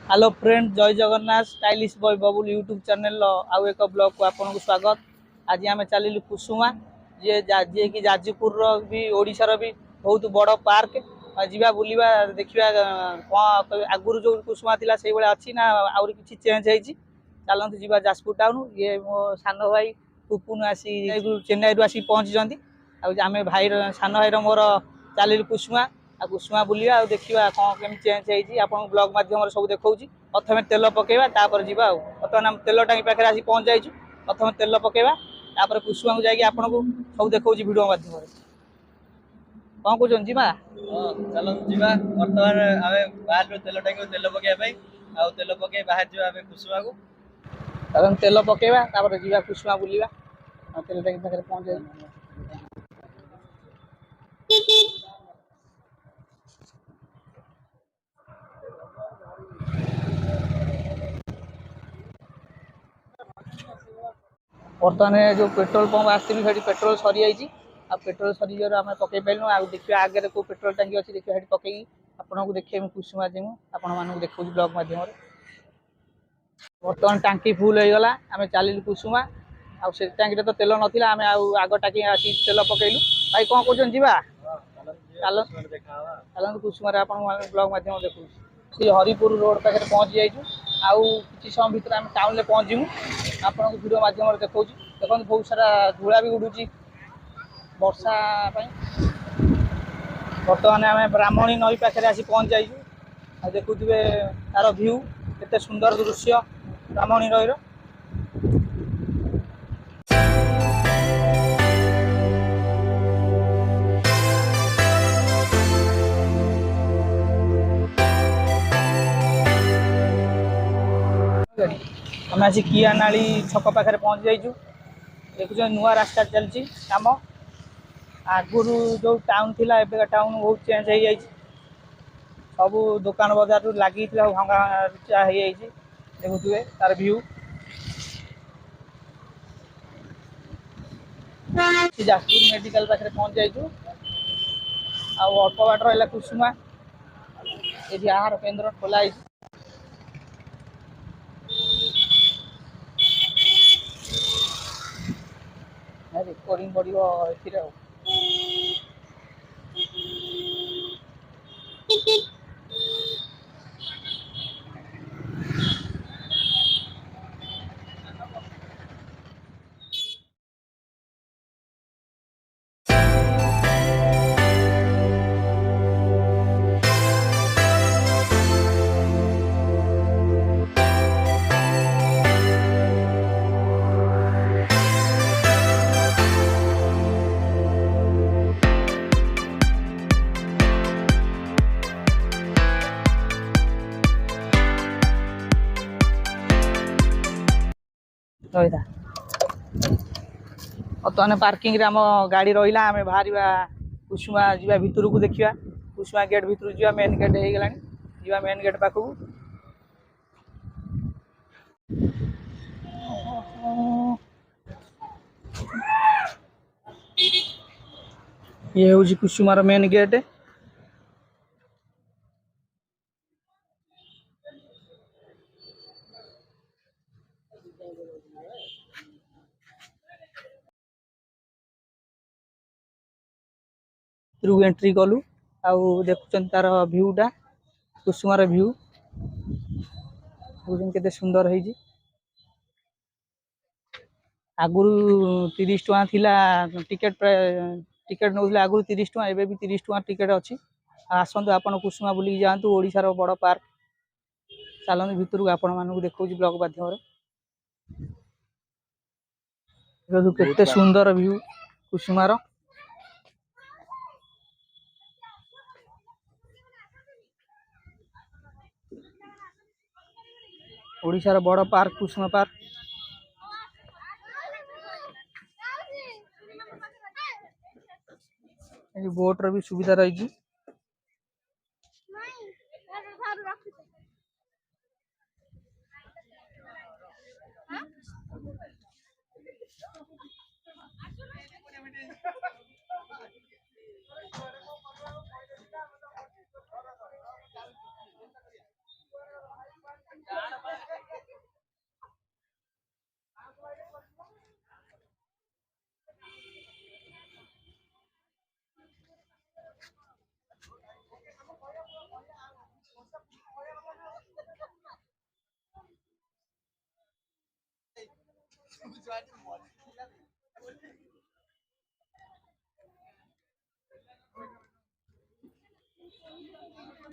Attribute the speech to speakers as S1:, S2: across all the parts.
S1: Hello friend, जय Jagannath. Stylish boy Babul YouTube channel आउ एक ब्लॉग को आपको स्वागत। आज आम चलिलु कुसुमा जी कि जाजपुर भी ओडिशार भी बहुत बड़ पार्क। जीवा बुलिबा देखिबा कौन आगुरी जो कुसुमा थिला सेई बेले अच्छी ना आउरी किछि चेंज होईछि। चलंतु जीवा जाजपुर टाउन। ये मो सानो भाई पुपुन आसी चेन्नई रु आसी पहुंची। आमे भाई सान भाई मोर चलिलु कुसुमा कुसुमा बुलिया देखा कौन केमी चेंज होती आप ब्लॉग माध्यम सब देखा। प्रथम तेल पकेवा तापर जीवा बर्तमान तेल टांगी पाखे आसी पहुंच जाइए। प्रथम तेल पकेवा तापर कुसुमा को जाकि आपको सब देखा वीडियो माध्यम कौन कौन जी
S2: चलो जीवा बर्तमान आमे बाहर तेल टांगी तेल पकेबा तेल पके बाहर जीवा कुसुमा को
S1: तेल पकेवा तापर जीवा कुसुमा बुलिया तेल टांगी पाखे पहुंच जाइए। बर्तमान जो पेट्रोल पंप आसती पेट्रोल सरी जाइए। पेट्रोल सरी आम पकई पाइलु देखिए आगे को पेट्रोल टांगी अच्छी देखिए पकई आपको देखिए कुसुमा जीमु आपको देखा ब्लॉग माध्यम। बर्तमान टांकी फुल हो गला आम चलिलु कुसुमा से टांगी तो तेल नाला आम आग टांकी आसी तेल पकईलु। भाई कौन कौन जी चलते कुसुम आप ब्लॉग माध्यम देखा सी हरिपुर रोड पाखे पहुँची जाइए। आउ कि समय भितर आम टाउन में पहुँचू आपको वीडियो माध्यम देखा। देखो बहुत सारा धूला भी उड़ू वर्षा। बर्तमान आम ब्राह्मणी नई पाखे आसी पहुँच जाइए। देखुए तार भ्यू केते सुंदर दृश्य ब्राह्मणी नईर। आम आज किआनाली छक पाखे पहुँच जाइए। देखुच नुआ रास्ता चलती कम आगुरी जो टाउन थी एबे टाउन बहुत चेंज हो जाए। सब दुकान बजार लगी भंगा रुचा हो जाए। देखुए तार भ्यू जाजपुर मेडिकल पाखे पहुँच जाइए। अल्प बाट रहा कुसुमा ये आहार केन्द्र खोलाई। रिकॉर्डिंग पड़ो ए रहा। बर्तमान पार्किंग आम गाड़ी रहा आम बाहर कुसुमा जा भितर को देखा कुसुमा गेट भितर जा मेन गेट हो गला जा मेन गेट पाखक। ये हूँ कुसुमार मेन गेट। एंट्री कलु देखुं तार भ्यूटा कुसुमार भ्यू के सुंदर है। आगुरी 30 टଙ୍କା थिला टिकेट टिकेट नौ आगुरी 30 टଙ୍କା एबे भी 30 टଙ୍କା टिकेट अच्छी। आसतु आप कुसुमा बुलिक जातु ओडिशार बड़ पार्क। चलते भितर को आपण मानक देखा ब्लॉग माध्यम केते सुंदर भ्यू कुसुमार। ओडिशार बड़ पार्क कुसुमा पार्क। बोट भी सुविधा रही।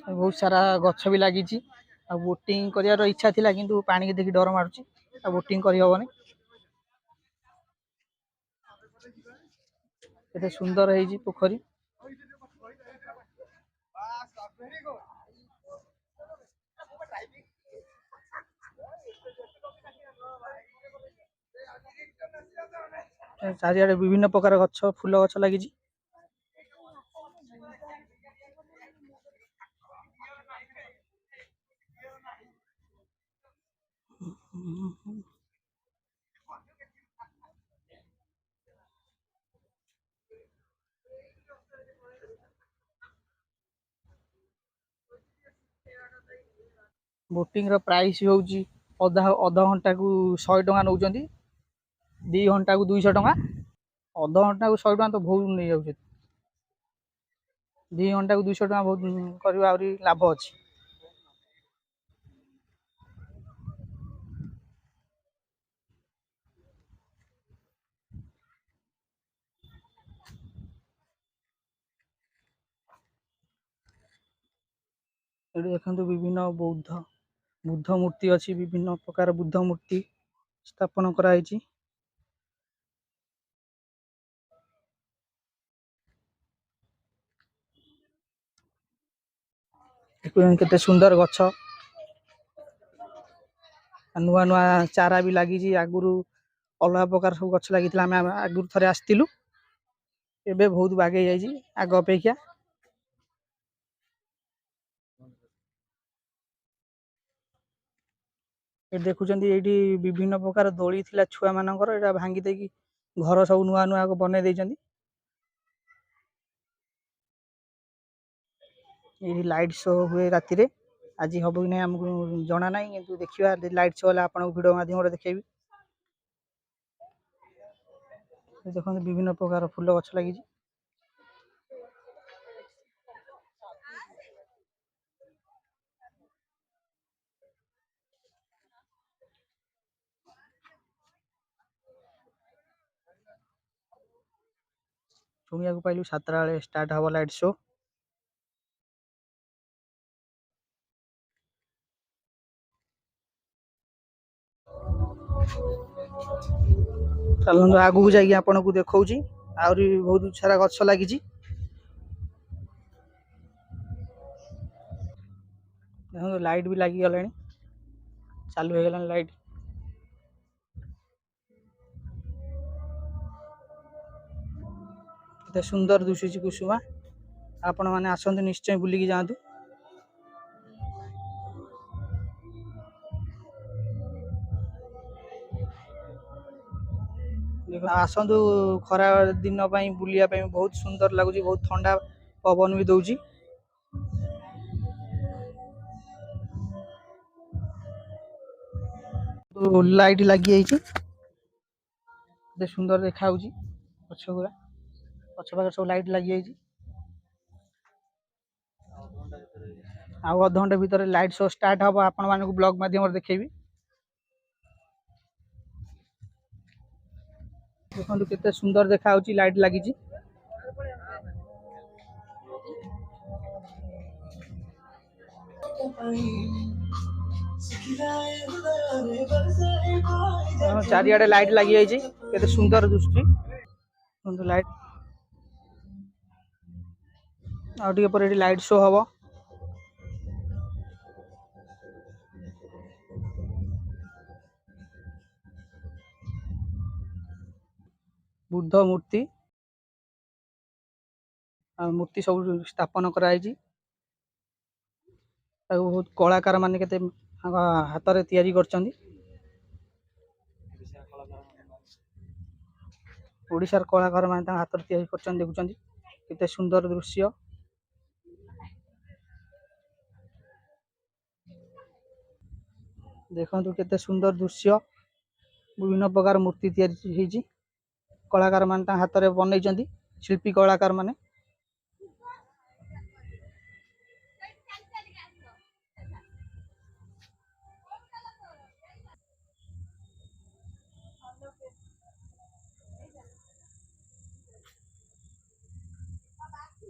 S1: बहुत सारा गछ भी लगी। बोटिंग कर इच्छा थिला किंतु पानी की देखि डर मारुची बोटिंग करी हबनी। केते सुंदर है पोखरी। चारियाडे विभिन्न प्रकार गछ फूल गछ लगी। बोटिंग रो प्राइस होउची अधा घंटा को 100 टका नौचंदी, 2 घंटा को 200 टका, अधा घंटा को 100 टका तो बहुत नहीं जाउछे। 2 घंटा को 200 टका बहुत करबा आउरी लाभ अछि। एठी देखंतु विभिन्न बुद्ध मूर्ति अछि, विभिन्न प्रकार बुद्ध मूर्ति स्थापन करा हैछि। केते सुंदर गछ, नुआ नुआ चारा भी लगी। आगुरु अलग प्रकार सब गछ लगी, आगुरु थरे आस्तिलु, एबे बहुत बागे जाइछि आग अपेक्षा। ये देखुचंदी एठी विभिन्न प्रकार दोली थिला छुआ मानकर, एटा भांगी देकी घर सब नुआ नुआ को बने देइचंदी। ये लाइट शो हुए राति रे, आज हबो कि नै हमकु जणा नै, किंतु देखिबा लाइट शो होला आपन वीडियो माध्यम रे देखेबी। देखो विभिन्न प्रकार फूल गछ लगी। शुणिया को पाइलु 7 बेले स्टार्ट हबो लाइट शो। चलନ୍ତୁ आगु जाइए आपन को देखौची, आउरी बहुत सारा गछ लगी। देखो लाइट भी लगी गलानी, चालू हो गलानी लाइट। केते सुंदर दुसुची कुसुमा, आपण माने आसंतु निश्चय बुली की जांतु। आसंतु खरा दिन पाई बुलिया पाई बहुत सुंदर लगुची, बहुत ठंडा पवन भी दउची। तो लाइट लगी जाइछि, केते सुंदर देखा होउची पछगुरा, पछ पाखे सब लाइट लगी जाइछि। आउ अध घंटे भीतर लाइट शो स्टार्ट हबो, आपण माने को ब्लॉग माध्यम रे देखेबी। देखंतु केते सुंदर देखा होउची, लाइट लागिची। चारियाडे लाइट लगी जाइछि, केते सुंदर दुसुची लाइट। आ टिके पर एठी लाइट शो हबो। बुद्ध मूर्ति मूर्ति सब स्थापन करा हैछि। बहुत कलाकार माने केते हाथ रे तैयारी करचंदी। ओडिशार कलाकार माने हाथ रे तैयारी करचंदी, देखुचंदी केते सुंदर दृश्य। देखंतु केते सुंदर दृश्य, विभिन्न प्रकार मूर्ति तैयारी हैछि, कलाकार माने हाथ रे बनैचंदी, शिल्पी कलाकार माने।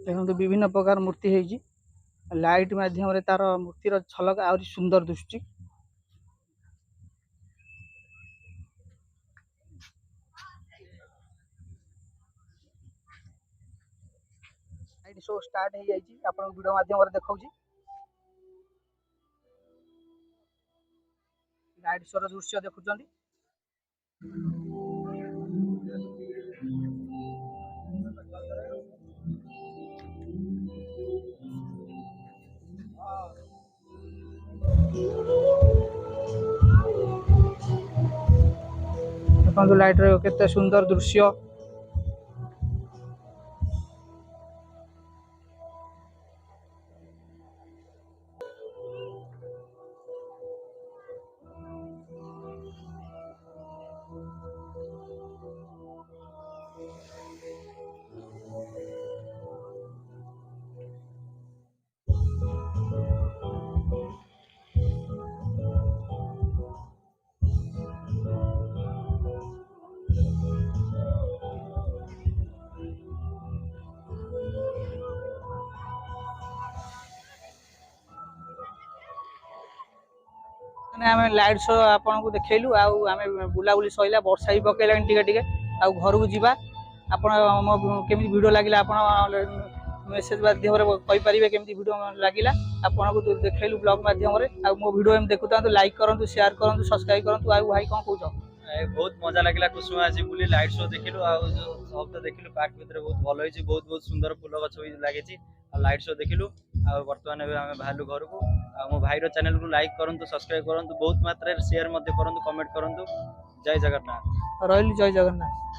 S1: देखो विभिन्न प्रकार मूर्ति है लाइट माध्यम तार मूर्तिर झलक आहरी सुंदर दुष्टि लाइट शो स्टार्ट हो जाइए आपन वीडियो माध्यम देखा लाइट शो दृश्य देखुं देखो लाइट केते सुंदर दृश्य आम लाइट शो आपन को देखलु आम बुलाबुली सैला वर्षा भी पकड़ा टिके टिके घर को जीवा केमी वीडियो लगे आप मेसेज माध्यम कहींपारे केमी वीडियो लगे आपन को देखलु ब्लॉग माध्यम मो वीडियो देखुता लाइक करूँ शेयर करूँ सब्सक्राइब करूँ आ भाई कौन कौन
S2: बहुत मजा लगे कुसुम आसी बुली लाइट शो देखिलु सब देखिलु पार्क भितर बहुत भल होइछि बहुत बहुत सुंदर फूल गछ भी लागिछि लाइट शो देखिलु बर्तमान आम बाहर घर को मो भाई चैनल को लाइक करूँ सब्सक्राइब करूँ बहुत मात्रा शेयर करूँ कमेंट करूँ जय जगन्नाथ
S1: रही जय जगन्नाथ।